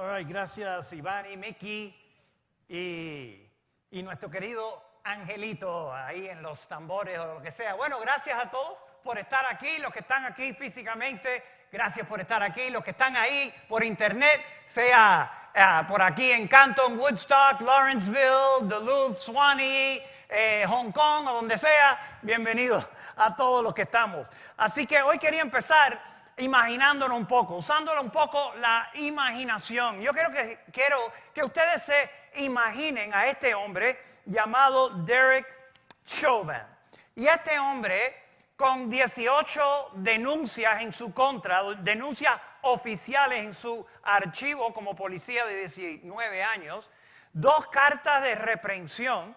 All right, gracias Iván y Mickey y nuestro querido Angelito ahí en los tambores o lo que sea. Bueno, gracias a todos por estar aquí, los que están aquí físicamente, gracias por estar aquí, los que están ahí por internet, sea por aquí en Canton, Woodstock, Lawrenceville, Duluth, Suwanee, Hong Kong o donde sea, bienvenidos a todos los que estamos. Así que hoy quería empezar imaginándolo un poco, usándolo un poco la imaginación. Yo quiero que ustedes se imaginen a este hombre llamado Derek Chauvin. Y este hombre, con 18 denuncias en su contra, denuncias oficiales en su archivo como policía de 19 años, 2 cartas de reprensión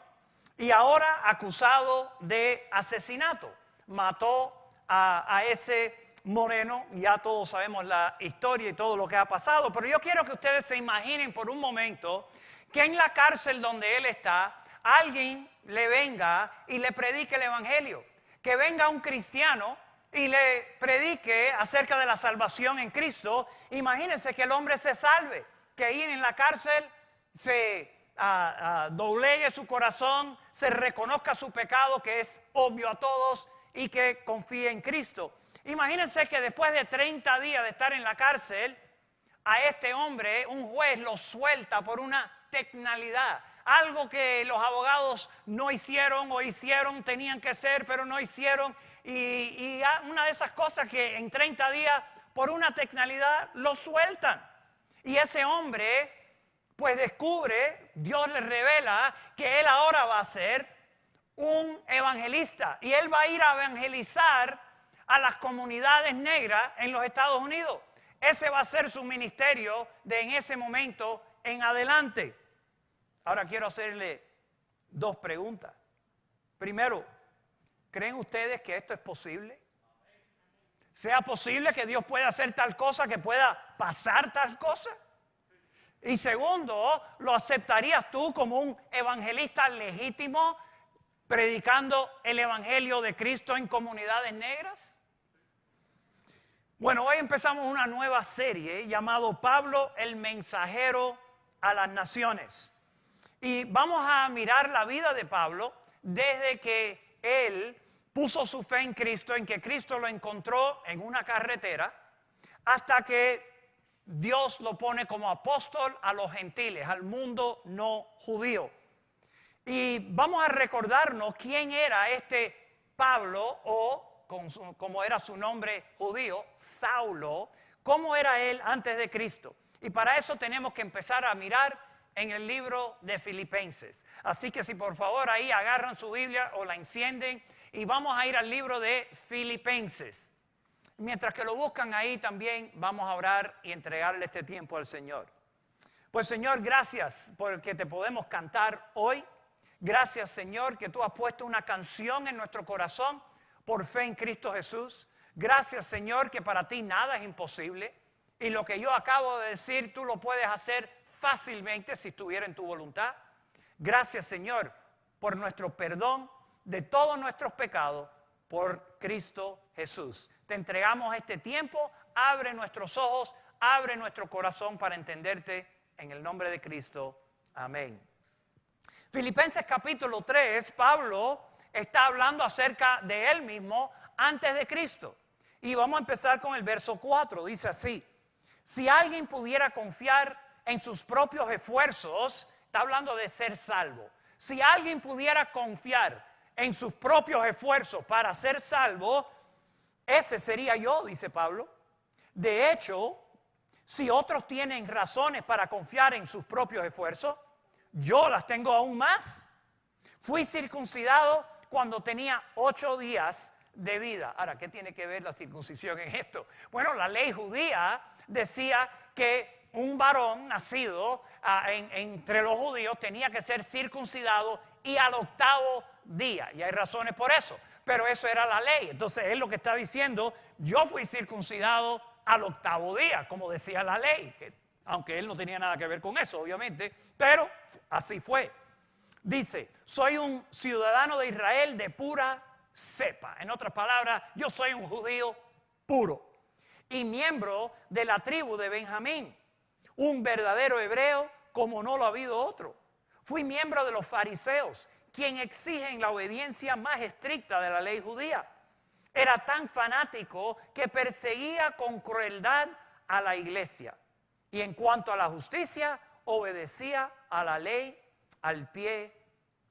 y ahora acusado de asesinato. Mató a ese moreno, ya todos sabemos la historia y todo lo que ha pasado, pero yo quiero que ustedes se imaginen por un momento que en la cárcel donde él está, alguien le venga y le predique el evangelio, que venga un cristiano y le predique acerca de la salvación en Cristo. Imagínense que el hombre se salve, que ahí en la cárcel se doblegue su corazón, se reconozca su pecado, que es obvio a todos, y que confíe en Cristo. Imagínense que después de 30 días de estar en la cárcel, a este hombre un juez lo suelta por una tecnalidad. Algo que los abogados no hicieron o hicieron, tenían que hacer, pero no hicieron. Y una de esas cosas que en 30 días, por una tecnalidad, lo sueltan. Y ese hombre, pues descubre, Dios le revela que él ahora va a ser un evangelista. Y él va a ir a evangelizar a las comunidades negras en los Estados Unidos. Ese va a ser su ministerio de en ese momento en adelante. Ahora quiero hacerle 2 preguntas. Primero, ¿creen ustedes que esto es posible? ¿Sea posible que Dios pueda hacer tal cosa, que pueda pasar tal cosa? Y segundo, ¿lo aceptarías tú como un evangelista legítimo predicando el evangelio de Cristo en comunidades negras? Bueno, hoy empezamos una nueva serie llamado Pablo el Mensajero a las Naciones. Y vamos a mirar la vida de Pablo desde que él puso su fe en Cristo, en que Cristo lo encontró en una carretera, hasta que Dios lo pone como apóstol a los gentiles, al mundo no judío. Y vamos a recordarnos quién era este Pablo, o como era su nombre judío, Saulo, cómo era él antes de Cristo. Y para eso tenemos que empezar a mirar en el libro de Filipenses. Así que si por favor ahí agarran su Biblia o la encienden y vamos a ir al libro de Filipenses. Mientras que lo buscan ahí también vamos a orar y entregarle este tiempo al Señor. Pues Señor, gracias porque te podemos cantar hoy. Gracias Señor que tú has puesto una canción en nuestro corazón por fe en Cristo Jesús. Gracias Señor que para ti nada es imposible. Y lo que yo acabo de decir tú lo puedes hacer fácilmente si estuviera en tu voluntad. Gracias Señor por nuestro perdón de todos nuestros pecados por Cristo Jesús. Te entregamos este tiempo, abre nuestros ojos, abre nuestro corazón para entenderte en el nombre de Cristo. Amén. Filipenses capítulo 3, Pablo está hablando acerca de él mismo antes de Cristo. Y vamos a empezar con el verso 4, dice así: si alguien pudiera confiar en sus propios esfuerzos, está hablando de ser salvo. Si alguien pudiera confiar en sus propios esfuerzos para ser salvo, ese sería yo, dice Pablo. De hecho, si otros tienen razones para confiar en sus propios esfuerzos, yo las tengo aún más. Fui circuncidado cuando tenía 8 días de vida. Ahora, ¿qué tiene que ver la circuncisión en esto? Bueno, la ley judía decía que un varón nacido entre los judíos tenía que ser circuncidado y al 8º día. Y hay razones por eso, pero eso era la ley. Entonces él lo que está diciendo, yo fui circuncidado al 8º día, como decía la ley, que, aunque él no tenía nada que ver con eso, obviamente, pero así fue. Dice, soy un ciudadano de Israel de pura cepa. En otras palabras, yo soy un judío puro y miembro de la tribu de Benjamín. un verdadero hebreo como no lo ha habido otro. Fui miembro de los fariseos, quien exigen la obediencia más estricta de la ley judía. Era tan fanático que perseguía con crueldad a la iglesia. Y en cuanto a la justicia, obedecía a la ley al pie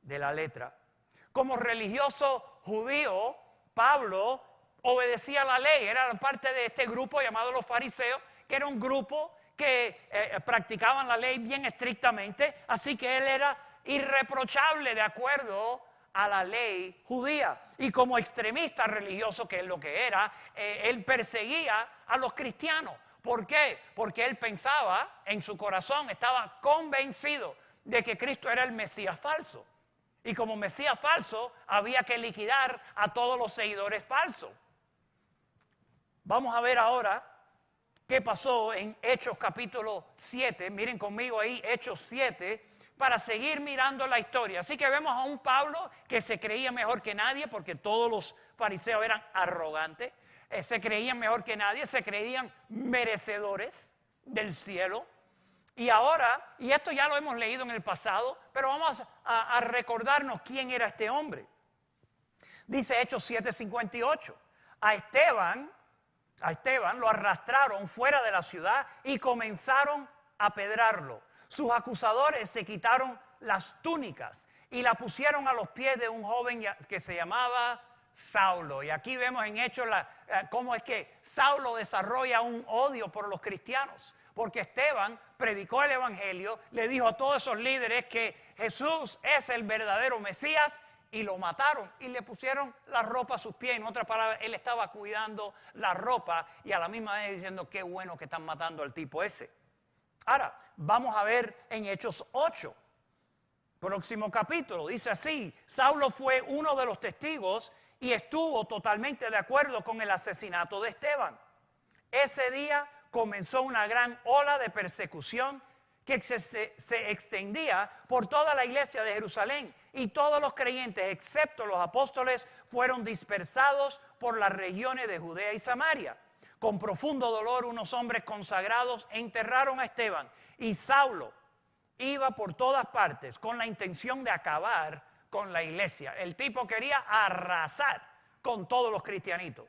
de la letra. Como religioso judío, Pablo obedecía la ley. Era parte de este grupo llamado los fariseos, que era un grupo que practicaban la ley bien estrictamente. Así que él era irreprochable de acuerdo a la ley judía. Y como extremista religioso, que es lo que era, él perseguía a los cristianos. ¿Por qué? Porque él pensaba en su corazón, estaba convencido de que Cristo era el Mesías falso. Y como Mesías falso, había que liquidar a todos los seguidores falsos. Vamos a ver ahora qué pasó en Hechos capítulo 7. Miren conmigo ahí Hechos 7 para seguir mirando la historia. Así que vemos a un Pablo que se creía mejor que nadie porque todos los fariseos eran arrogantes. Se creían mejor que nadie, se creían merecedores del cielo. Y ahora, y esto ya lo hemos leído en el pasado, pero vamos a recordarnos quién era este hombre. Dice Hechos 7:58. A Esteban lo arrastraron fuera de la ciudad y comenzaron a apedrearlo. Sus acusadores se quitaron las túnicas y la pusieron a los pies de un joven que se llamaba Saulo. Y aquí vemos en Hechos cómo es que Saulo desarrolla un odio por los cristianos. Porque Esteban predicó el evangelio, le dijo a todos esos líderes que Jesús es el verdadero Mesías y lo mataron y le pusieron la ropa a sus pies. En otras palabras, él estaba cuidando la ropa y a la misma vez diciendo qué bueno que están matando al tipo ese. Ahora, vamos a ver en Hechos 8, próximo capítulo. Dice así: Saulo fue uno de los testigos y estuvo totalmente de acuerdo con el asesinato de Esteban. Ese día comenzó una gran ola de persecución que se extendía por toda la iglesia de Jerusalén, y todos los creyentes, excepto los apóstoles, fueron dispersados por las regiones de Judea y Samaria. Con profundo dolor, unos hombres consagrados enterraron a Esteban, y Saulo iba por todas partes con la intención de acabar con la iglesia. El tipo quería arrasar con todos los cristianitos.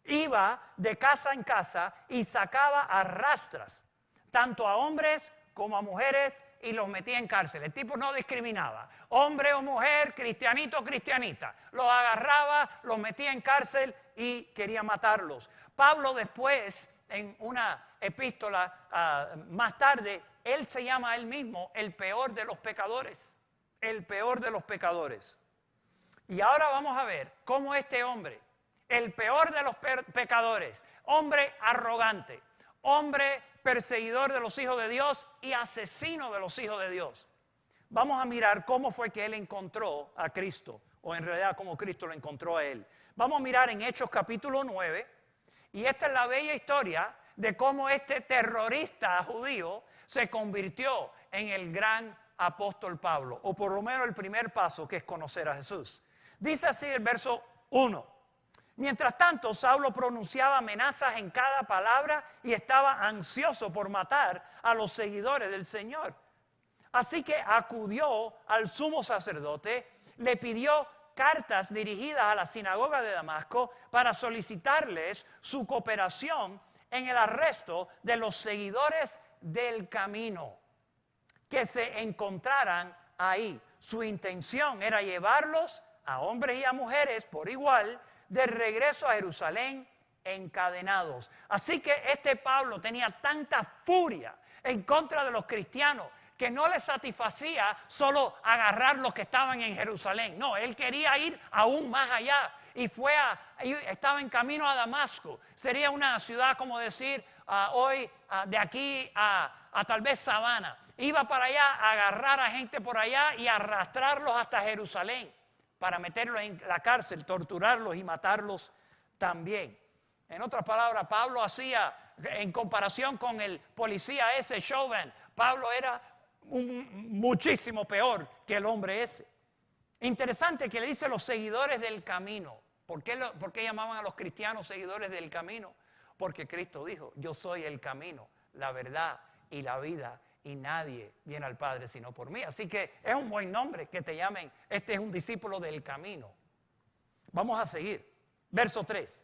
Iba de casa en casa y sacaba a rastras, tanto a hombres como a mujeres, y los metía en cárcel. El tipo no discriminaba, hombre o mujer, cristianito o cristianita. Los agarraba, los metía en cárcel y quería matarlos. Pablo después, en una epístola más tarde, él se llama a él mismo el peor de los pecadores. El peor de los pecadores. Y ahora vamos a ver cómo este hombre, el peor de los pecadores, hombre arrogante, hombre perseguidor de los hijos de Dios y asesino de los hijos de Dios. Vamos a mirar cómo fue que él encontró a Cristo, o en realidad cómo Cristo lo encontró a él. Vamos a mirar en Hechos capítulo 9, y esta es la bella historia de cómo este terrorista judío se convirtió en el gran apóstol Pablo, o por lo menos el primer paso, que es conocer a Jesús. Dice así el verso 1. Mientras tanto, Saulo pronunciaba amenazas en cada palabra y estaba ansioso por matar a los seguidores del Señor. Así que acudió al sumo sacerdote, le pidió cartas dirigidas a la sinagoga de Damasco para solicitarles su cooperación en el arresto de los seguidores del camino que se encontraran ahí. Su intención era llevarlos, a hombres y a mujeres por igual, de regreso a Jerusalén encadenados. Así que este Pablo tenía tanta furia en contra de los cristianos que no le satisfacía solo agarrar los que estaban en Jerusalén. No, él quería ir aún más allá y estaba en camino a Damasco. Sería una ciudad, como decir, hoy de aquí a tal vez Savannah. Iba para allá a agarrar a gente por allá y arrastrarlos hasta Jerusalén para meterlos en la cárcel, torturarlos y matarlos también. En otras palabras, Pablo hacía, en comparación con el policía ese, Chauvin, Pablo era muchísimo peor que el hombre ese. Interesante que le dice los seguidores del camino. ¿Por qué llamaban a los cristianos seguidores del camino? Porque Cristo dijo: yo soy el camino, la verdad y la vida, y nadie viene al Padre sino por mí. Así que es un buen nombre que te llamen, este es un discípulo del camino. Vamos a seguir. Verso 3.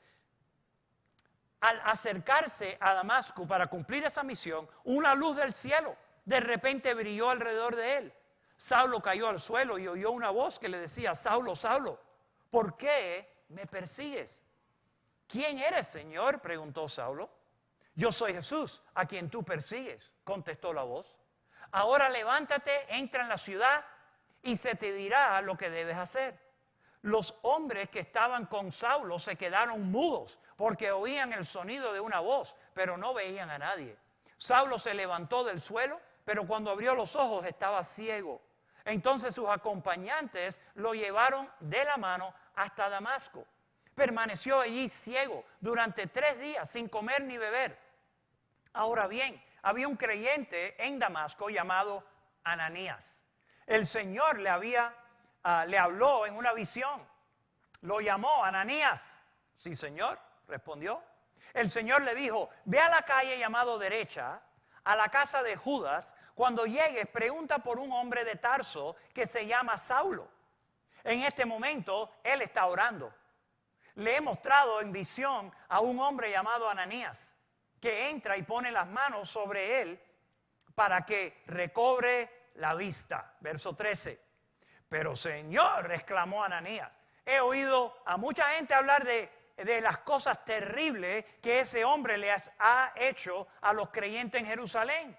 Al acercarse a Damasco para cumplir esa misión, una luz del cielo de repente brilló alrededor de él. Saulo cayó al suelo y oyó una voz que le decía: Saulo, Saulo, ¿por qué me persigues? ¿Quién eres, Señor?, preguntó Saulo. Yo soy Jesús, a quien tú persigues, contestó la voz. Ahora levántate, entra en la ciudad y se te dirá lo que debes hacer. Los hombres que estaban con Saulo se quedaron mudos porque oían el sonido de una voz, pero no veían a nadie. Saulo se levantó del suelo, pero cuando abrió los ojos estaba ciego. Entonces sus acompañantes lo llevaron de la mano hasta Damasco. Permaneció allí ciego durante 3 días sin comer ni beber. Ahora bien, había un creyente en Damasco llamado Ananías. El Señor le habló en una visión. Lo llamó: Ananías. Sí, Señor, respondió. El Señor le dijo: ve a la calle llamado Derecha, a la casa de Judas. Cuando llegues, pregunta por un hombre de Tarso que se llama Saulo. En este momento, él está orando. Le he mostrado en visión a un hombre llamado Ananías, que entra y pone las manos sobre él para que recobre la vista. Verso 13. Pero Señor, exclamó Ananías, he oído a mucha gente hablar de las cosas terribles que ese hombre les ha hecho a los creyentes en Jerusalén.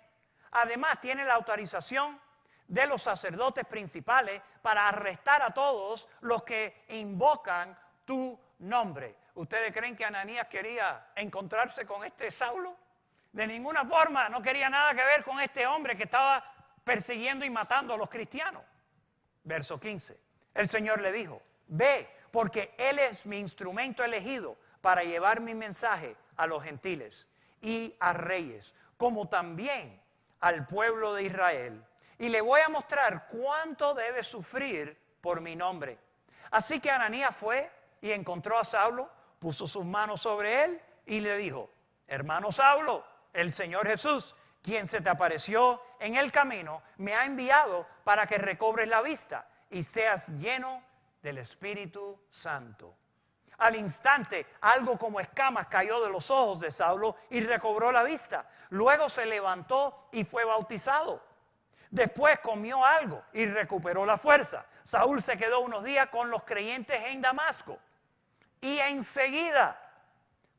Además, tiene la autorización de los sacerdotes principales para arrestar a todos los que invocan tu nombre. ¿Ustedes creen que Ananías quería encontrarse con este Saulo? De ninguna forma, no quería nada que ver con este hombre que estaba persiguiendo y matando a los cristianos. Verso 15. El Señor le dijo: ve, porque Él es mi instrumento elegido para llevar mi mensaje a los gentiles y a reyes, como también al pueblo de Israel. Y le voy a mostrar cuánto debe sufrir por mi nombre. Así que Ananías fue y encontró a Saulo, puso sus manos sobre él y le dijo: hermano Saulo, el Señor Jesús, quien se te apareció en el camino, me ha enviado para que recobres la vista y seas lleno del Espíritu Santo. Al instante, algo como escamas cayó de los ojos de Saulo y recobró la vista. Luego se levantó y fue bautizado. Después comió algo y recuperó la fuerza. Saúl se quedó unos días con los creyentes en Damasco y enseguida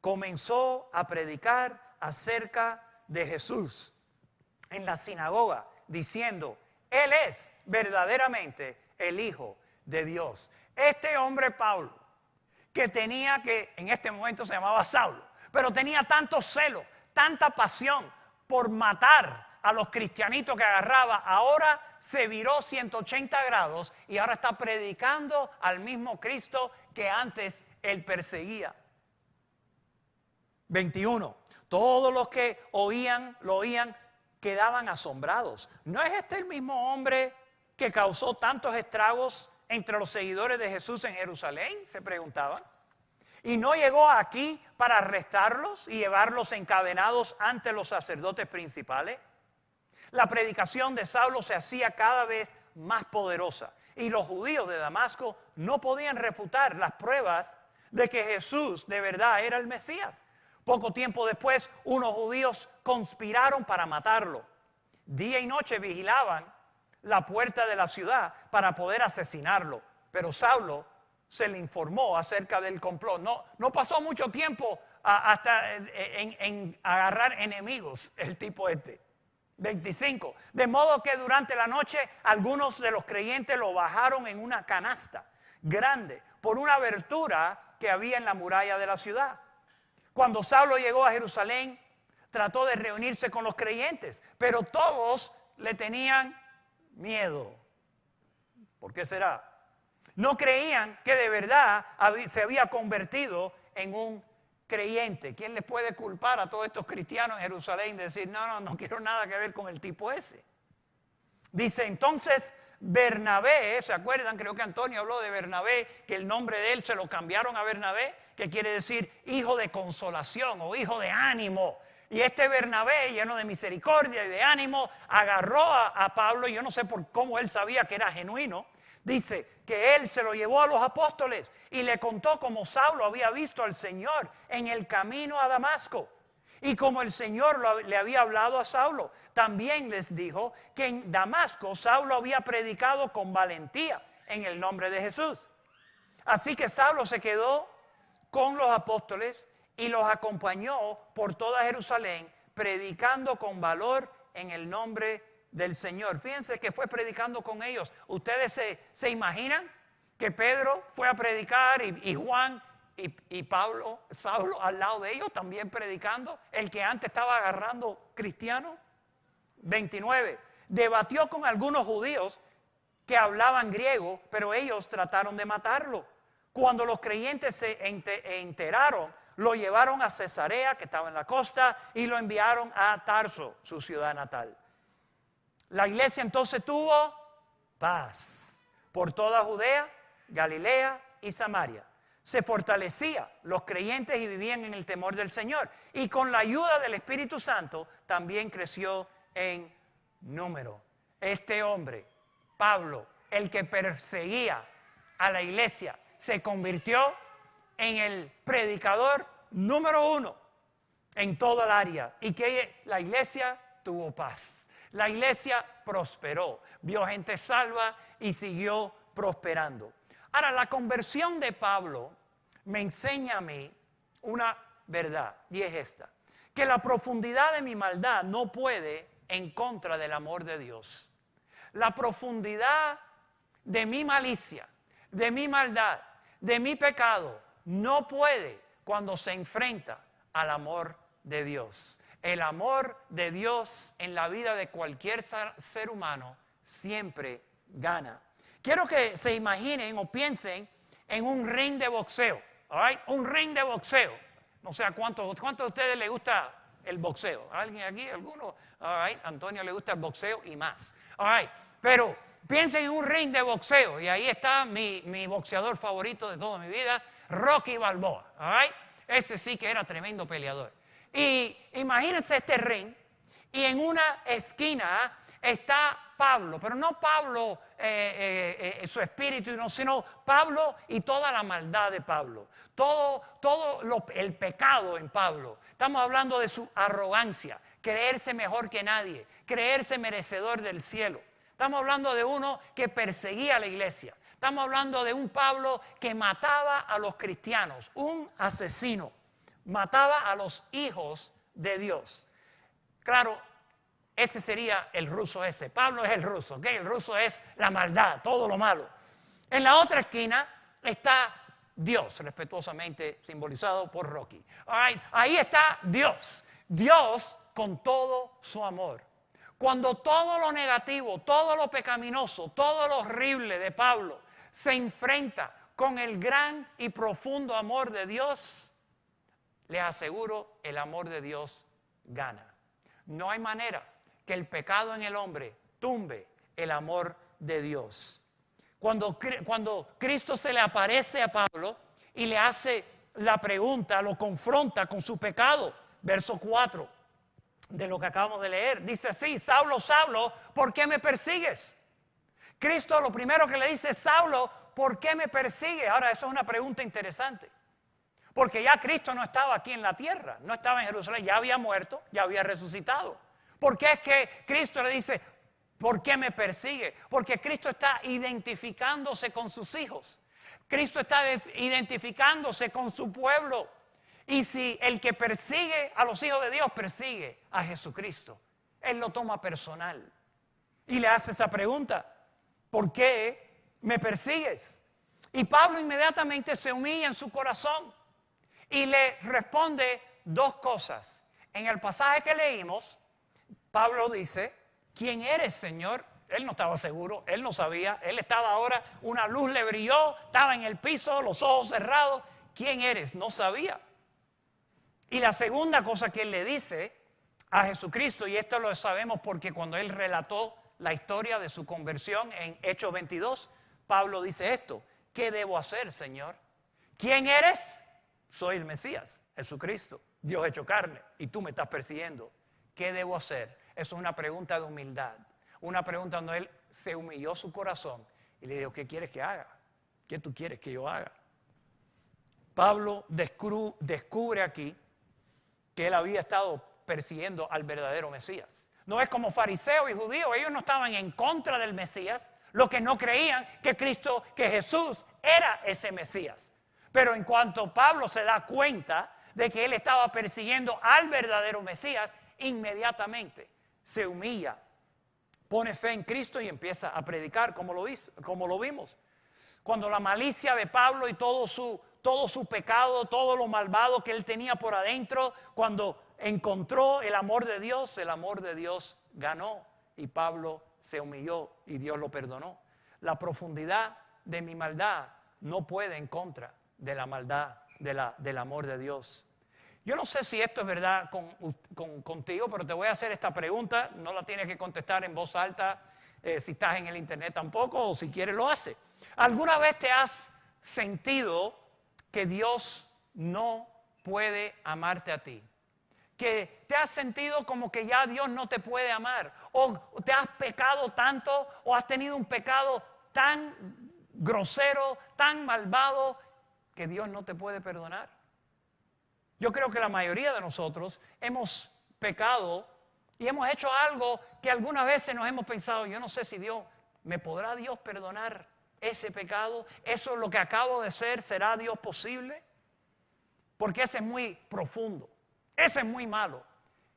comenzó a predicar acerca de Jesús en la sinagoga, diciendo: Él es verdaderamente el Hijo de Dios. Este hombre Pablo, que en este momento se llamaba Saulo, pero tenía tanto celo, tanta pasión por matar a los cristianitos que agarraba, ahora se viró 180 grados y ahora está predicando al mismo Cristo que antes él perseguía. 21. Todos los que lo oían quedaban asombrados. ¿No es este el mismo hombre que causó tantos estragos entre los seguidores de Jesús en Jerusalén?, se preguntaban. ¿Y no llegó aquí para arrestarlos y llevarlos encadenados ante los sacerdotes principales? La predicación de Saulo se hacía cada vez más poderosa y los judíos de Damasco no podían refutar las pruebas de que Jesús de verdad era el Mesías. Poco tiempo después, unos judíos conspiraron para matarlo. Día y noche vigilaban la puerta de la ciudad para poder asesinarlo, pero Saulo se le informó acerca del complot. No pasó mucho tiempo hasta en agarrar enemigos el tipo este. 25. De modo que durante la noche algunos de los creyentes lo bajaron en una canasta grande por una abertura que había en la muralla de la ciudad. Cuando Saulo llegó a Jerusalén, trató de reunirse con los creyentes, pero todos le tenían miedo. ¿Por qué será? No creían que de verdad se había convertido en un creyente. ¿Quién les puede culpar a todos estos cristianos en Jerusalén de decir: no quiero nada que ver con el tipo ese? Dice entonces Bernabé, ¿se acuerdan? Creo que Antonio habló de Bernabé, que el nombre de él se lo cambiaron a Bernabé, que quiere decir hijo de consolación o hijo de ánimo. Y este Bernabé, lleno de misericordia y de ánimo, agarró a Pablo, y yo no sé por cómo él sabía que era genuino. Dice que él se lo llevó a los apóstoles y le contó cómo Saulo había visto al Señor en el camino a Damasco. Y como el Señor le había hablado a Saulo, también les dijo que en Damasco Saulo había predicado con valentía en el nombre de Jesús. Así que Saulo se quedó con los apóstoles y los acompañó por toda Jerusalén, predicando con valor en el nombre del Señor. Fíjense que fue predicando con ellos. ¿Ustedes se imaginan que Pedro fue a predicar y Juan y Pablo, Saulo al lado de ellos también predicando? El que antes estaba agarrando cristianos. 29. Debatió con algunos judíos que hablaban griego, pero ellos trataron de matarlo. Cuando los creyentes se enteraron, lo llevaron a Cesarea, que estaba en la costa, y lo enviaron a Tarso, su ciudad natal. La iglesia entonces tuvo paz por toda Judea, Galilea y Samaria. Se fortalecía los creyentes y vivían en el temor del Señor. Y con la ayuda del Espíritu Santo también creció en número. Este hombre, Pablo, el que perseguía a la iglesia, se convirtió en el predicador número 1 en toda el área. Y que la iglesia tuvo paz. La iglesia prosperó, vio gente salva y siguió prosperando. Ahora, la conversión de Pablo me enseña a mí una verdad, y es esta: que la profundidad de mi maldad no puede en contra del amor de Dios. La profundidad de mi malicia, de mi maldad, de mi pecado, no puede cuando se enfrenta al amor de Dios. El amor de Dios en la vida de cualquier ser humano siempre gana. Quiero que se imaginen o piensen en un ring de boxeo. All right? Un ring de boxeo. No sé a cuántos de ustedes les gusta el boxeo. ¿Alguien aquí? ¿Alguno? All right. Antonio le gusta el boxeo y más. All right. Pero piensen en un ring de boxeo y ahí está mi boxeador favorito de toda mi vida, Rocky Balboa. All right. Ese sí que era tremendo peleador. Y imagínense este ring y en una esquina está Pablo, pero no Pablo su espíritu, sino Pablo y toda la maldad de Pablo, el pecado en Pablo. Estamos hablando de su arrogancia, creerse mejor que nadie, creerse merecedor del cielo. Estamos hablando de uno que perseguía a la iglesia. Estamos hablando de un Pablo que mataba a los cristianos, un asesino. Mataba a los hijos de Dios. Claro, ese sería el ruso ese. Pablo es el ruso, ¿ok? El ruso es la maldad, todo lo malo. En la otra esquina está Dios, respetuosamente simbolizado por Rocky. All right, ahí está Dios. Dios con todo su amor. Cuando todo lo negativo, todo lo pecaminoso, todo lo horrible de Pablo se enfrenta con el gran y profundo amor de Dios, les aseguro, el amor de Dios gana. No hay manera que el pecado en el hombre tumbe el amor de Dios. Cuando Cristo se le aparece a Pablo y le hace la pregunta, lo confronta con su pecado, verso 4 de lo que acabamos de leer, dice así: Saulo, Saulo, ¿por qué me persigues? Cristo lo primero que le dice: Saulo, ¿por qué me persigues? Ahora, eso es una pregunta interesante. Porque ya Cristo no estaba aquí en la tierra, no estaba en Jerusalén, ya había muerto, ya había resucitado. ¿Por qué es que Cristo le dice, ¿por qué me persigue? Porque Cristo está identificándose con sus hijos. Cristo está identificándose con su pueblo. Y si el que persigue a los hijos de Dios persigue a Jesucristo, Él lo toma personal. Y le hace esa pregunta: ¿por qué me persigues? Y Pablo inmediatamente se humilla en su corazón. Y le responde dos cosas. En el pasaje que leímos, Pablo dice: ¿quién eres, Señor? Él no estaba seguro, él no sabía. Él estaba ahora, una luz le brilló, estaba en el piso, los ojos cerrados. ¿Quién eres? No sabía. Y la segunda cosa que él le dice a Jesucristo, y esto lo sabemos porque cuando él relató la historia de su conversión en Hechos 22, Pablo dice esto: ¿qué debo hacer, Señor? ¿Quién eres? soy el Mesías, Jesucristo, Dios hecho carne, y tú me estás persiguiendo. ¿Qué debo hacer? Eso es una pregunta de humildad. Una pregunta donde él se humilló su corazón y le dijo, ¿qué quieres que haga? ¿Qué tú quieres que yo haga? Pablo descubre aquí que él había estado persiguiendo al verdadero Mesías. No es como fariseos y judíos, ellos no estaban en contra del Mesías, lo que no creían que Jesús era ese Mesías. Pero en cuanto Pablo se da cuenta de que él estaba persiguiendo al verdadero Mesías, inmediatamente se humilla, pone fe en Cristo y empieza a predicar como lo vimos. Cuando la malicia de Pablo y todo su pecado, todo lo malvado que él tenía por adentro, cuando encontró el amor de Dios ganó y Pablo se humilló y Dios lo perdonó. La profundidad de mi maldad no puede en contra de la maldad del amor de Dios. Yo no sé si esto es verdad contigo, pero te voy a hacer esta pregunta. No la tienes que contestar en voz alta si estás en el internet tampoco, o si quieres lo hace. ¿Alguna vez te has sentido que Dios no puede amarte a ti? Que te has sentido como que ya Dios no te puede amar, o te has pecado tanto, o has tenido un pecado tan grosero, tan malvado, que Dios no te puede perdonar. Yo creo que la mayoría de nosotros hemos pecado y hemos hecho algo que algunas veces nos hemos pensado, yo no sé si ¿me podrá Dios perdonar ese pecado? ¿Eso es lo que acabo de hacer? ¿Será Dios posible? Porque ese es muy profundo, ese es muy malo.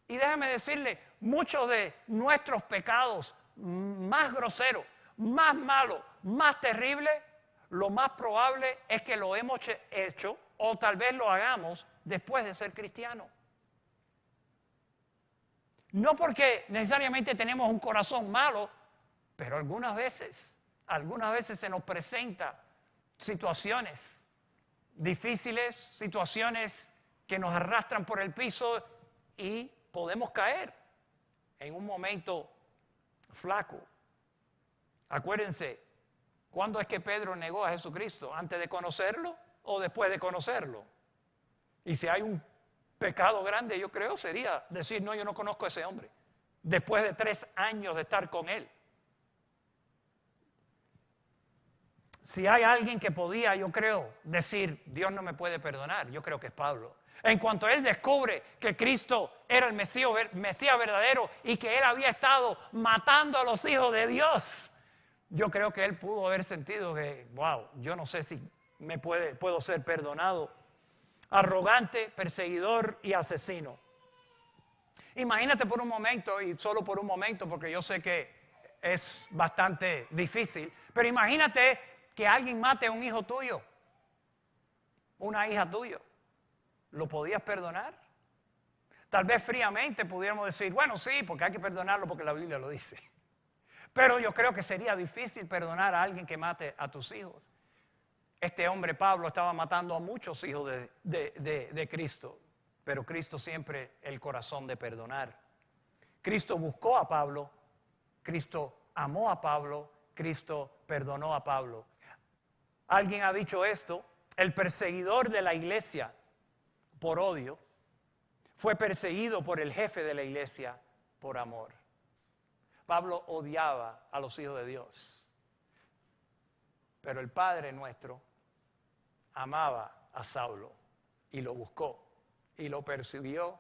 Y déjame decirle, muchos de nuestros pecados más groseros, más malos, más terribles, lo más probable es que lo hemos hecho o tal vez lo hagamos después de ser cristianos. No porque necesariamente tenemos un corazón malo, pero algunas veces se nos presenta situaciones difíciles, situaciones que nos arrastran por el piso y podemos caer en un momento flaco. Acuérdense, ¿cuándo es que Pedro negó a Jesucristo? ¿Antes de conocerlo o después de conocerlo? Y si hay un pecado grande, yo creo, sería decir, no, yo no conozco a ese hombre. Después de 3 años de estar con él. Si hay alguien que podía, yo creo, decir, Dios no me puede perdonar, yo creo que es Pablo. En cuanto él descubre que Cristo era el Mesías verdadero y que él había estado matando a los hijos de Dios, yo creo que él pudo haber sentido que, wow, yo no sé si puedo ser perdonado. Arrogante, perseguidor y asesino. Imagínate por un momento, y solo por un momento, porque yo sé que es bastante difícil, pero imagínate que alguien mate a un hijo tuyo, una hija tuya. ¿Lo podías perdonar? Tal vez fríamente pudiéramos decir, bueno, sí, porque hay que perdonarlo porque la Biblia lo dice. Pero yo creo que sería difícil perdonar a alguien que mate a tus hijos. Este hombre Pablo estaba matando a muchos hijos de Cristo, pero Cristo siempre el corazón de perdonar. Cristo buscó a Pablo, Cristo amó a Pablo, Cristo perdonó a Pablo. Alguien ha dicho esto, el perseguidor de la iglesia por odio fue perseguido por el jefe de la iglesia por amor. Pablo odiaba a los hijos de Dios, pero el Padre nuestro amaba a Saulo y lo buscó y lo persiguió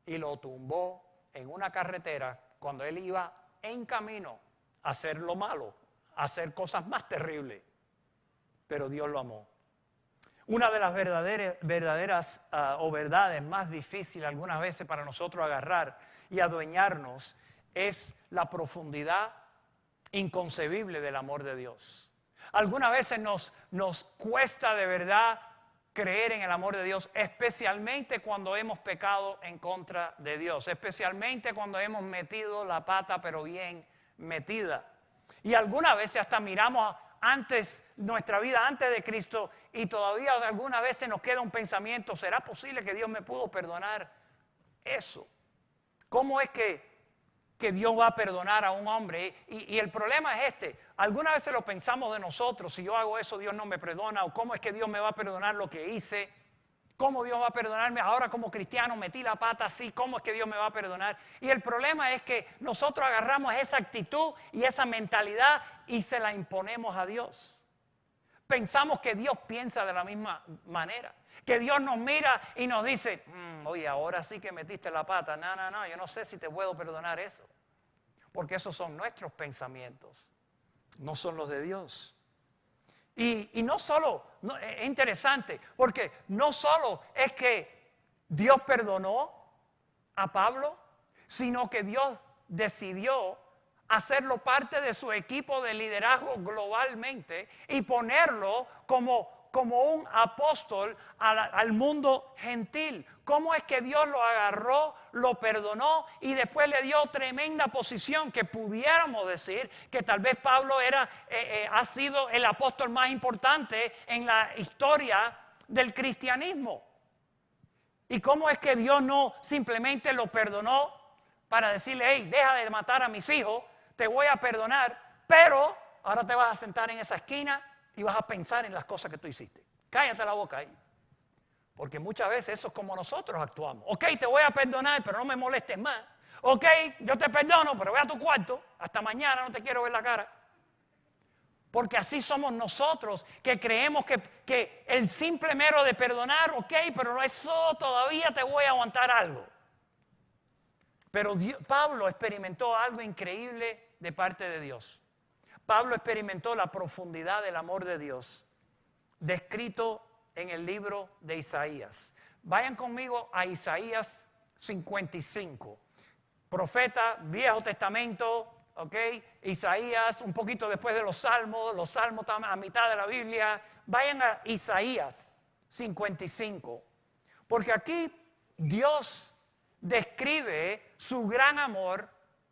y lo tumbó en una carretera cuando él iba en camino a hacer lo malo, a hacer cosas más terribles, pero Dios lo amó. Una de las verdaderas o verdades más difíciles algunas veces para nosotros agarrar y adueñarnos es la profundidad inconcebible del amor de Dios. Algunas veces nos cuesta de verdad creer en el amor de Dios, especialmente cuando hemos pecado en contra de Dios, especialmente cuando hemos metido la pata pero bien metida. Y algunas veces hasta miramos nuestra vida antes de Cristo y todavía algunas veces nos queda un pensamiento, ¿será posible que Dios me pudo perdonar eso? ¿Cómo es que Dios va a perdonar a un hombre? Y el problema es algunas veces lo pensamos de nosotros, si yo hago eso Dios no me perdona, o cómo es que Dios me va a perdonar lo que hice. ¿Cómo Dios va a perdonarme? Ahora como cristiano metí la pata así, ¿cómo es que Dios me va a perdonar? Y el problema es que nosotros agarramos esa actitud y esa mentalidad y se la imponemos a Dios. Pensamos que Dios piensa de la misma manera. Que Dios nos mira y nos dice, oye, ahora sí que metiste la pata. No, yo no sé si te puedo perdonar eso. Porque esos son nuestros pensamientos, no son los de Dios. Y no solo, es interesante, porque no solo es que Dios perdonó a Pablo, sino que Dios decidió hacerlo parte de su equipo de liderazgo globalmente y ponerlo como un apóstol al mundo gentil. ¿Cómo es que Dios lo agarró, lo perdonó y después le dio tremenda posición que pudiéramos decir que tal vez Pablo ha sido el apóstol más importante en la historia del cristianismo? ¿Y cómo es que Dios no simplemente lo perdonó para decirle, hey, deja de matar a mis hijos, te voy a perdonar, pero ahora te vas a sentar en esa esquina y vas a pensar en las cosas que tú hiciste? Cállate la boca ahí. Porque muchas veces eso es como nosotros actuamos. Ok, te voy a perdonar, pero no me molestes más. Ok, yo te perdono, pero ve a tu cuarto. Hasta mañana, no te quiero ver la cara. Porque así somos nosotros, que creemos que el simple mero de perdonar, ok, pero eso todavía te voy a aguantar algo. Pero Pablo experimentó algo increíble de parte de Dios. Pablo experimentó la profundidad del amor de Dios, descrito en el libro de Isaías. Vayan conmigo a Isaías 55. Profeta, Viejo Testamento, ¿ok? Isaías, un poquito después de los Salmos están a mitad de la Biblia. Vayan a Isaías 55. Porque aquí Dios describe su gran amor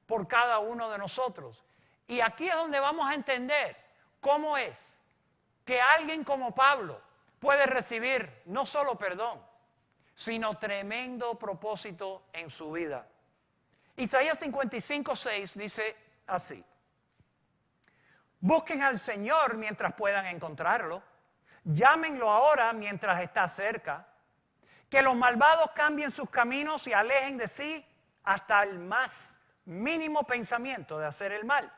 por cada uno de nosotros. Y aquí es donde vamos a entender cómo es que alguien como Pablo puede recibir no solo perdón, sino tremendo propósito en su vida. Isaías 55:6 dice así: busquen al Señor mientras puedan encontrarlo, llámenlo ahora mientras está cerca, que los malvados cambien sus caminos y alejen de sí hasta el más mínimo pensamiento de hacer el mal.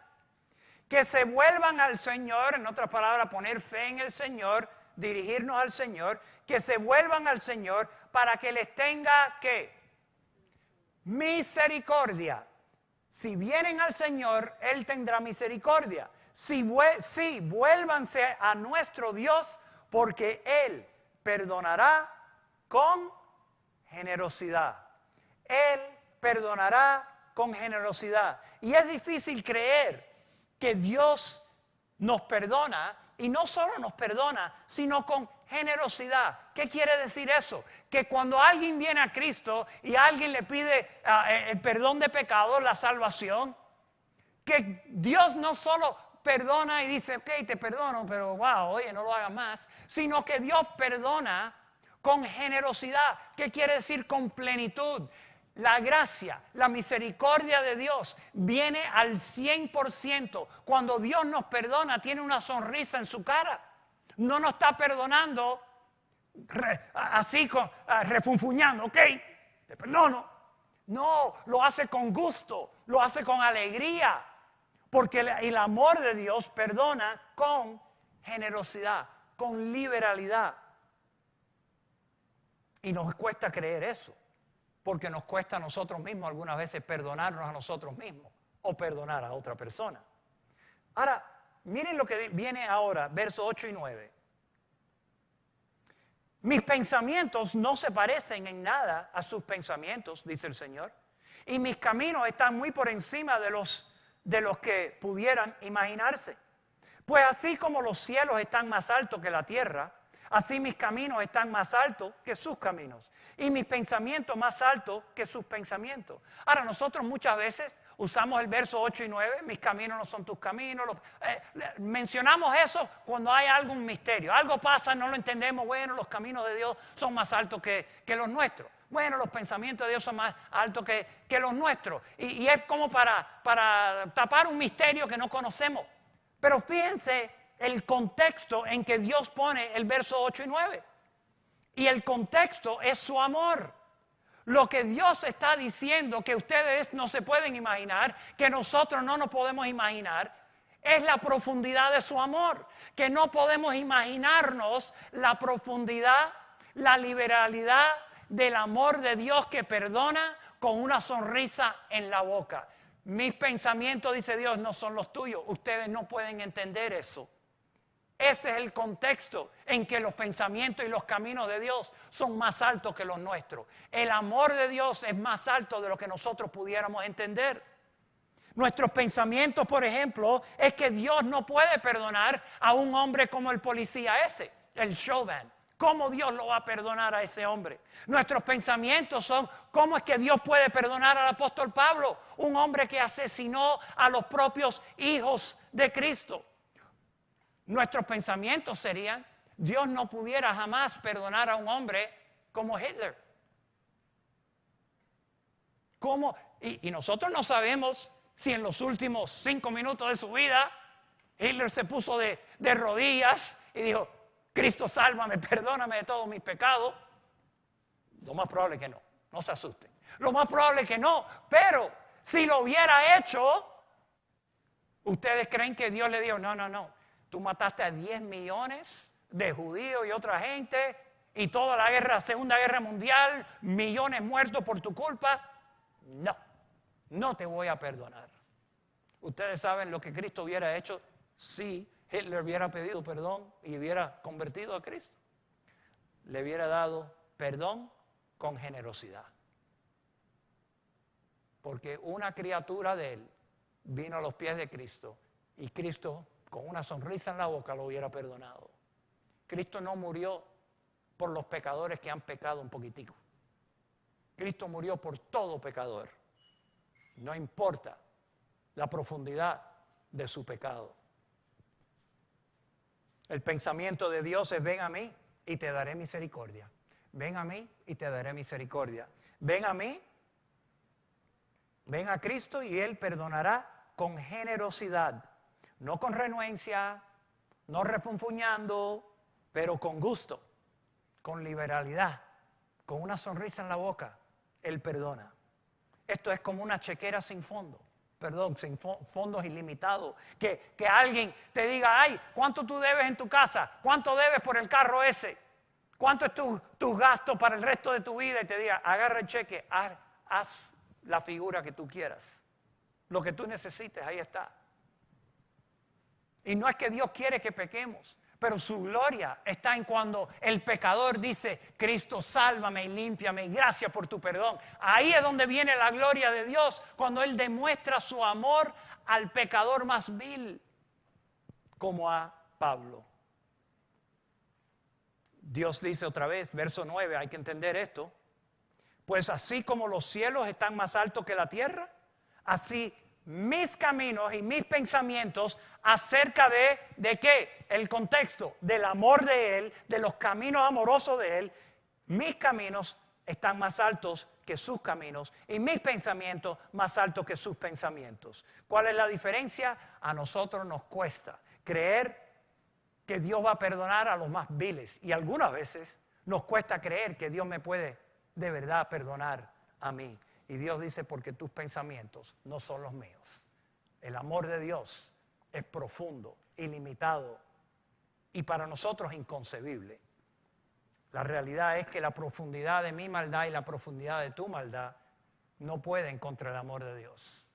Que se vuelvan al Señor, en otras palabras, poner fe en el Señor, dirigirnos al Señor, que se vuelvan al Señor para que les tenga, ¿qué? Misericordia. Si vienen al Señor, Él tendrá misericordia. Sí, vuélvanse a nuestro Dios, porque Él perdonará con generosidad. Él perdonará con generosidad. Y es difícil creer que Dios nos perdona, y no solo nos perdona, sino con generosidad. ¿Qué quiere decir eso? Que cuando alguien viene a Cristo y alguien le pide el perdón de pecados, la salvación, que Dios no solo perdona y dice, ok, te perdono, pero wow, oye, no lo hagas más, sino que Dios perdona con generosidad. ¿Qué quiere decir con plenitud? La gracia, la misericordia de Dios viene al 100%. Cuando Dios nos perdona, tiene una sonrisa en su cara. No nos está perdonando así, refunfuñando, ok, te perdono. No, lo hace con gusto, lo hace con alegría. Porque el amor de Dios perdona con generosidad, con liberalidad. Y nos cuesta creer eso. Porque nos cuesta a nosotros mismos algunas veces perdonarnos a nosotros mismos o perdonar a otra persona. Ahora, miren lo que viene ahora, versos 8 y 9. Mis pensamientos no se parecen en nada a sus pensamientos, dice el Señor. Y mis caminos están muy por encima de los que pudieran imaginarse. Pues así como los cielos están más altos que la tierra, así mis caminos están más altos que sus caminos y mis pensamientos más altos que sus pensamientos. Ahora, nosotros muchas veces usamos el verso 8 y 9, mis caminos no son tus caminos. Mencionamos eso cuando hay algún misterio. Algo pasa, no lo entendemos. Bueno, los caminos de Dios son más altos que los nuestros. Bueno, los pensamientos de Dios son más altos que los nuestros. Y es como para tapar un misterio que no conocemos. Pero fíjense el contexto en que Dios pone el verso 8 y 9. Y el contexto es su amor. Lo que Dios está diciendo que ustedes no se pueden imaginar, que nosotros no nos podemos imaginar, es la profundidad de su amor. Que no podemos imaginarnos la profundidad, la liberalidad del amor de Dios que perdona con una sonrisa en la boca. Mis pensamientos, dice Dios, no son los tuyos. Ustedes no pueden entender eso. Ese es el contexto en que los pensamientos y los caminos de Dios son más altos que los nuestros. El amor de Dios es más alto de lo que nosotros pudiéramos entender. Nuestros pensamientos, por ejemplo, es que Dios no puede perdonar a un hombre como el policía ese, el Chauvin. ¿Cómo Dios lo va a perdonar a ese hombre? Nuestros pensamientos son, ¿cómo es que Dios puede perdonar al apóstol Pablo? Un hombre que asesinó a los propios hijos de Cristo. Nuestros pensamientos serían, Dios no pudiera jamás perdonar a un hombre como Hitler. ¿Cómo? Y nosotros no sabemos si en los últimos 5 minutos de su vida Hitler se puso de rodillas y dijo, Cristo, sálvame, perdóname de todos mis pecados. Lo más probable que no, no se asusten. Lo más probable que no, pero si lo hubiera hecho, ¿ustedes creen que Dios le dijo, no, tú mataste a 10 millones de judíos y otra gente y toda la Segunda Guerra Mundial, millones muertos por tu culpa? No te voy a perdonar. ¿Ustedes saben lo que Cristo hubiera hecho si Hitler hubiera pedido perdón y hubiera convertido a Cristo? Le hubiera dado perdón con generosidad. Porque una criatura de él vino a los pies de Cristo y Cristo con una sonrisa en la boca lo hubiera perdonado. Cristo no murió por los pecadores que han pecado un poquitico. Cristo murió por todo pecador. No importa la profundidad de su pecado. El pensamiento de Dios es: ven a mí y te daré misericordia. Ven a mí y te daré misericordia. Ven a mí, ven a Cristo y Él perdonará con generosidad. No con renuencia, no refunfuñando, pero con gusto, con liberalidad, con una sonrisa en la boca. Él perdona. Esto es como una chequera sin fondo. Sin fondos ilimitados. Que alguien te diga, ay, ¿cuánto tú debes en tu casa? ¿Cuánto debes por el carro ese? ¿Cuánto es tu gasto para el resto de tu vida? Y te diga, agarra el cheque, haz la figura que tú quieras. Lo que tú necesites, ahí está. Y no es que Dios quiere que pequemos, pero su gloria está en cuando el pecador dice, Cristo, sálvame y límpiame y gracias por tu perdón. Ahí es donde viene la gloria de Dios, cuando Él demuestra su amor al pecador más vil, como a Pablo. Dios dice otra vez, verso 9, hay que entender esto, pues así como los cielos están más altos que la tierra, así mis caminos y mis pensamientos acerca ¿de qué? El contexto del amor de Él, de los caminos amorosos de Él. Mis caminos están más altos que sus caminos y mis pensamientos más altos que sus pensamientos. ¿Cuál es la diferencia? A nosotros nos cuesta creer que Dios va a perdonar a los más viles y algunas veces nos cuesta creer que Dios me puede de verdad perdonar a mí. Y Dios dice, porque tus pensamientos no son los míos. El amor de Dios es profundo, ilimitado y para nosotros inconcebible. La realidad es que la profundidad de mi maldad y la profundidad de tu maldad no pueden contra el amor de Dios.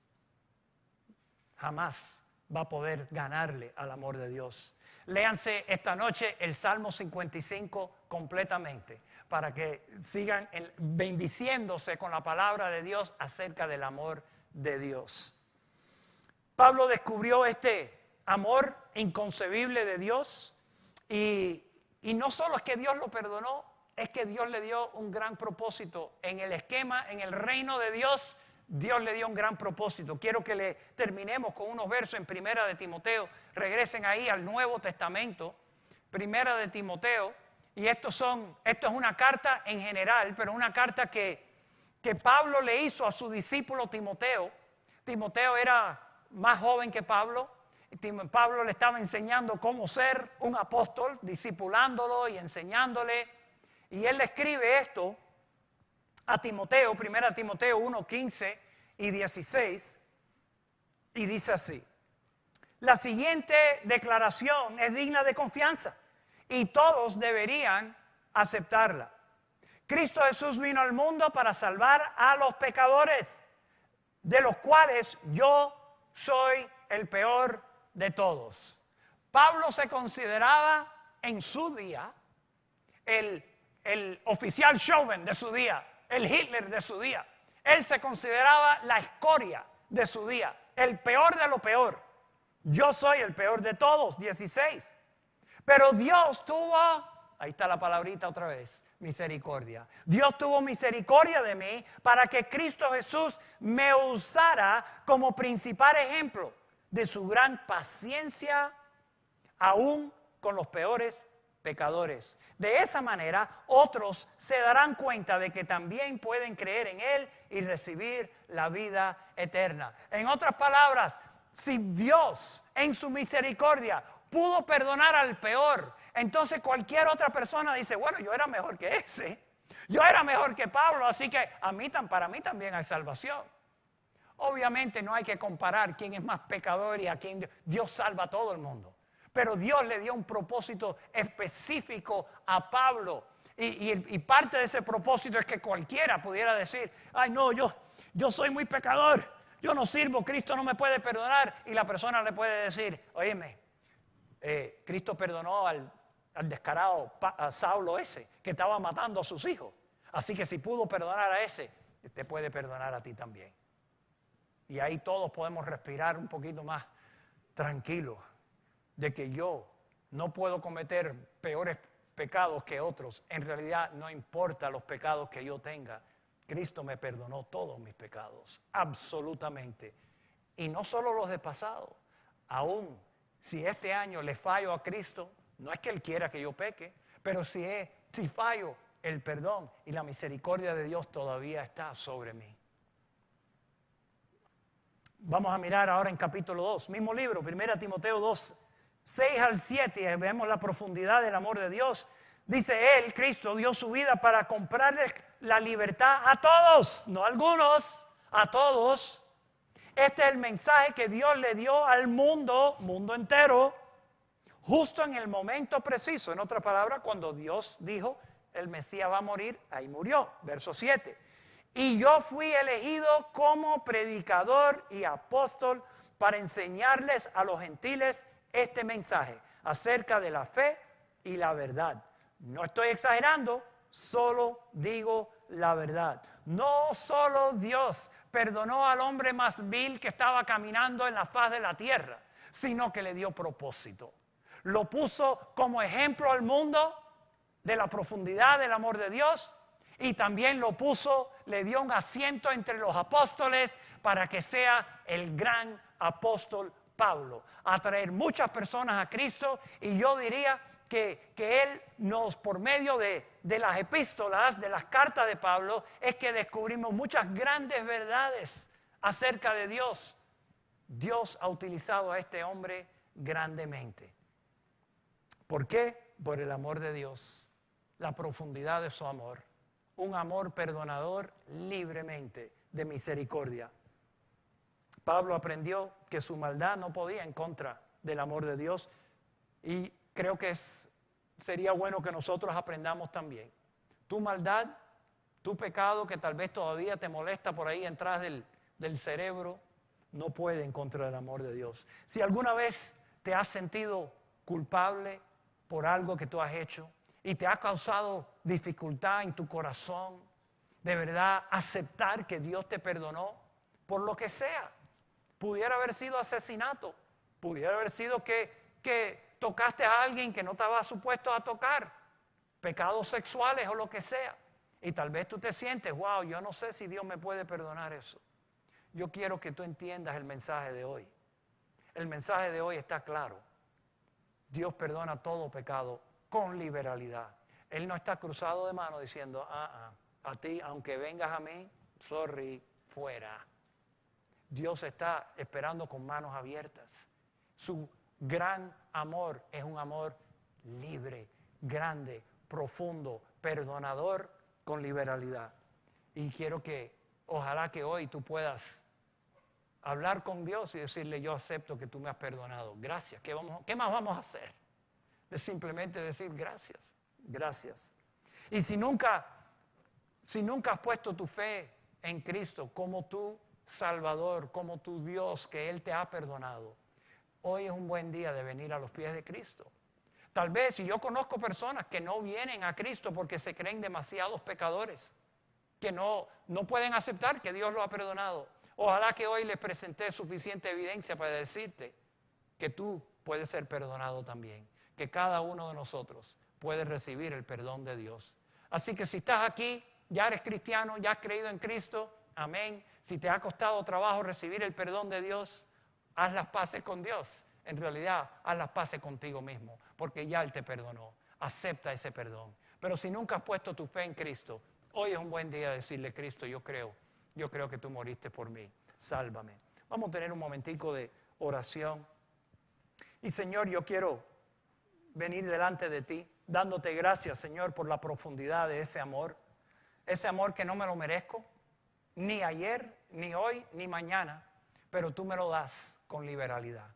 Jamás va a poder ganarle al amor de Dios. Léanse esta noche el Salmo 55 completamente, para que sigan bendiciéndose con la palabra de Dios acerca del amor de Dios. Pablo descubrió este amor inconcebible de Dios y no solo es que Dios lo perdonó, es que Dios le dio un gran propósito. En el esquema, en el reino de Dios, Dios le dio un gran propósito. Quiero que le terminemos con unos versos en Primera de Timoteo. Regresen ahí al Nuevo Testamento, Primera de Timoteo. Y esto es una carta en general, pero una carta que Pablo le hizo a su discípulo Timoteo. Timoteo era más joven que Pablo. Pablo le estaba enseñando cómo ser un apóstol, discipulándolo y enseñándole. Y él le escribe esto a Timoteo, 1 Timoteo 1, 15 y 16, y dice así: la siguiente declaración es digna de confianza y todos deberían aceptarla. Cristo Jesús vino al mundo para salvar a los pecadores, de los cuales yo soy el peor de todos. Pablo se consideraba en su día el oficial Chauvin de su día, el Hitler de su día. Él se consideraba la escoria de su día, el peor de lo peor. Yo soy el peor de todos, 16. Pero Dios tuvo, ahí está la palabrita otra vez, misericordia. Dios tuvo misericordia de mí para que Cristo Jesús me usara como principal ejemplo de su gran paciencia, aún con los peores pecadores. De esa manera, otros se darán cuenta de que también pueden creer en Él y recibir la vida eterna. En otras palabras, si Dios en su misericordia pudo perdonar al peor, entonces cualquier otra persona dice, bueno, yo era mejor que ese, yo era mejor que Pablo, así que para mí también hay salvación. Obviamente no hay que comparar quién es más pecador y a quién Dios salva a todo el mundo. Pero Dios le dio un propósito específico a Pablo. Y parte de ese propósito es que cualquiera pudiera decir, ay no, yo soy muy pecador, yo no sirvo, Cristo no me puede perdonar. Y la persona le puede decir, óyeme, Cristo perdonó al descarado a Saulo ese, que estaba matando a sus hijos. Así que si pudo perdonar a ese, te puede perdonar a ti también. Y ahí todos podemos respirar un poquito más tranquilos de que yo no puedo cometer peores pecados que otros. En realidad no importa los pecados que yo tenga. Cristo me perdonó todos mis pecados, absolutamente. Y no solo los de pasado. Aún si este año le fallo a Cristo, no es que Él quiera que yo peque, pero si fallo, el perdón y la misericordia de Dios todavía está sobre mí. Vamos a mirar ahora en capítulo 2, mismo libro, 1 Timoteo 2, 6 al 7, y vemos la profundidad del amor de Dios. Dice Él, Cristo, dio su vida para comprarles la libertad a todos, no a algunos, a todos. Este es el mensaje que Dios le dio al mundo entero, justo en el momento preciso. En otras palabras, cuando Dios dijo, el Mesías va a morir, ahí murió. Verso 7. Y yo fui elegido como predicador y apóstol para enseñarles a los gentiles este mensaje acerca de la fe y la verdad. No estoy exagerando, solo digo la verdad. No solo Dios perdonó al hombre más vil que estaba caminando en la faz de la tierra, sino que le dio propósito. Lo puso como ejemplo al mundo de la profundidad del amor de Dios y también le dio un asiento entre los apóstoles para que sea el gran apóstol Pablo, a traer muchas personas a Cristo. Y yo diría que Él por medio de las epístolas, de las cartas de Pablo, es que descubrimos muchas grandes verdades acerca de Dios. Dios ha utilizado a este hombre grandemente. ¿Por qué? Por el amor de Dios, la profundidad de su amor, un amor perdonador libremente de misericordia. Pablo aprendió que su maldad no podía en contra del amor de Dios y creo que sería bueno que nosotros aprendamos también. Tu maldad, tu pecado que tal vez todavía te molesta por ahí atrás del cerebro, no puede en contra del amor de Dios. Si alguna vez te has sentido culpable por algo que tú has hecho y te ha causado dificultad en tu corazón, de verdad aceptar que Dios te perdonó por lo que sea. Pudiera haber sido asesinato, pudiera haber sido que tocaste a alguien que no estaba supuesto a tocar, pecados sexuales o lo que sea. Y tal vez tú te sientes, wow, yo no sé si Dios me puede perdonar eso. Yo quiero que tú entiendas el mensaje de hoy. El mensaje de hoy está claro. Dios perdona todo pecado con liberalidad. Él no está cruzado de manos diciendo, a ti, aunque vengas a mí, sorry, fuera. Dios está esperando con manos abiertas. Su gran amor es un amor libre, grande, profundo, perdonador con liberalidad. Y quiero que, ojalá que hoy tú puedas hablar con Dios y decirle, yo acepto que tú me has perdonado. Gracias. ¿Qué más vamos a hacer? De simplemente decir gracias, gracias. Y si nunca has puesto tu fe en Cristo como tu Salvador, como tu Dios, que Él te ha perdonado, hoy es un buen día de venir a los pies de Cristo. Tal vez, si yo conozco personas que no vienen a Cristo porque se creen demasiados pecadores, que no pueden aceptar que Dios lo ha perdonado. Ojalá que hoy les presenté suficiente evidencia para decirte que tú puedes ser perdonado también, que cada uno de nosotros puede recibir el perdón de Dios. Así que si estás aquí, ya eres cristiano, ya has creído en Cristo, amén. Si te ha costado trabajo recibir el perdón de Dios, haz las paces con Dios. En realidad, haz las paces contigo mismo, porque ya Él te perdonó. Acepta ese perdón. Pero si nunca has puesto tu fe en Cristo, hoy es un buen día de decirle, Cristo, yo creo que tú moriste por mí. Sálvame. Vamos a tener un momentico de oración. Y Señor, yo quiero venir delante de ti, dándote gracias, Señor, por la profundidad de ese amor que no me lo merezco, ni ayer, ni hoy, ni mañana, pero tú me lo das con liberalidad.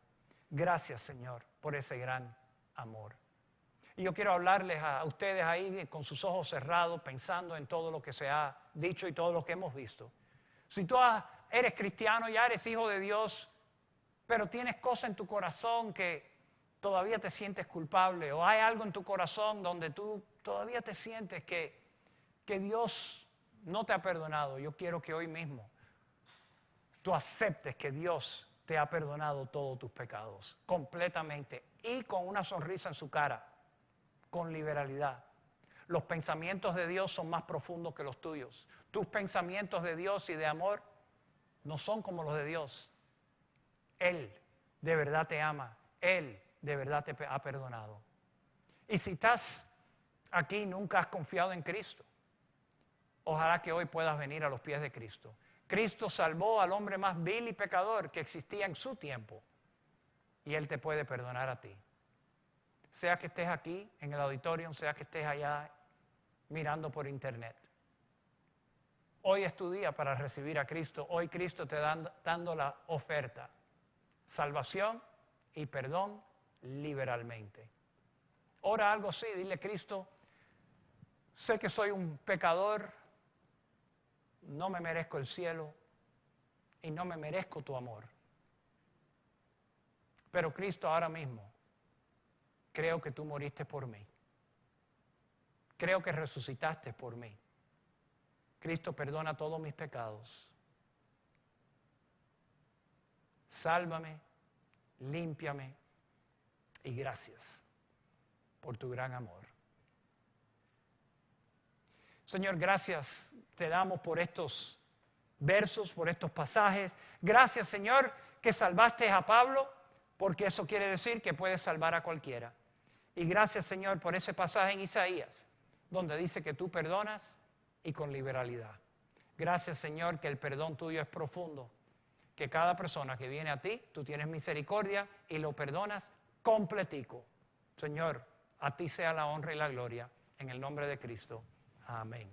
Gracias, Señor, por ese gran amor. Y yo quiero hablarles a ustedes ahí con sus ojos cerrados, pensando en todo lo que se ha dicho y todo lo que hemos visto. Si tú eres cristiano, ya eres hijo de Dios, pero tienes cosas en tu corazón que todavía te sientes culpable, o hay algo en tu corazón donde tú todavía te sientes que Dios no te ha perdonado, yo quiero que hoy mismo tú aceptes que Dios te ha perdonado todos tus pecados, completamente, y con una sonrisa en su cara, con liberalidad. Los pensamientos de Dios son más profundos que los tuyos. Tus pensamientos de Dios y de amor no son como los de Dios. Él de verdad te ama. Él de verdad te ha perdonado. Y si estás aquí y nunca has confiado en Cristo, ojalá que hoy puedas venir a los pies de Cristo. Cristo salvó al hombre más vil y pecador que existía en su tiempo. Y Él te puede perdonar a ti. Sea que estés aquí en el auditorio, sea que estés allá mirando por internet. Hoy es tu día para recibir a Cristo. Hoy Cristo te está dando la oferta. Salvación y perdón liberalmente. Ora algo así, dile, Cristo, sé que soy un pecador, no me merezco el cielo y no me merezco tu amor. Pero Cristo, ahora mismo, creo que tú moriste por mí. Creo que resucitaste por mí. Cristo, perdona todos mis pecados. Sálvame, límpiame y gracias por tu gran amor. Señor, gracias te damos por estos versos, por estos pasajes. Gracias, Señor, que salvaste a Pablo, porque eso quiere decir que puedes salvar a cualquiera. Y gracias, Señor, por ese pasaje en Isaías, donde dice que tú perdonas y con liberalidad. Gracias, Señor, que el perdón tuyo es profundo, que cada persona que viene a ti, tú tienes misericordia y lo perdonas completico. Señor, a ti sea la honra y la gloria, en el nombre de Cristo. Amén.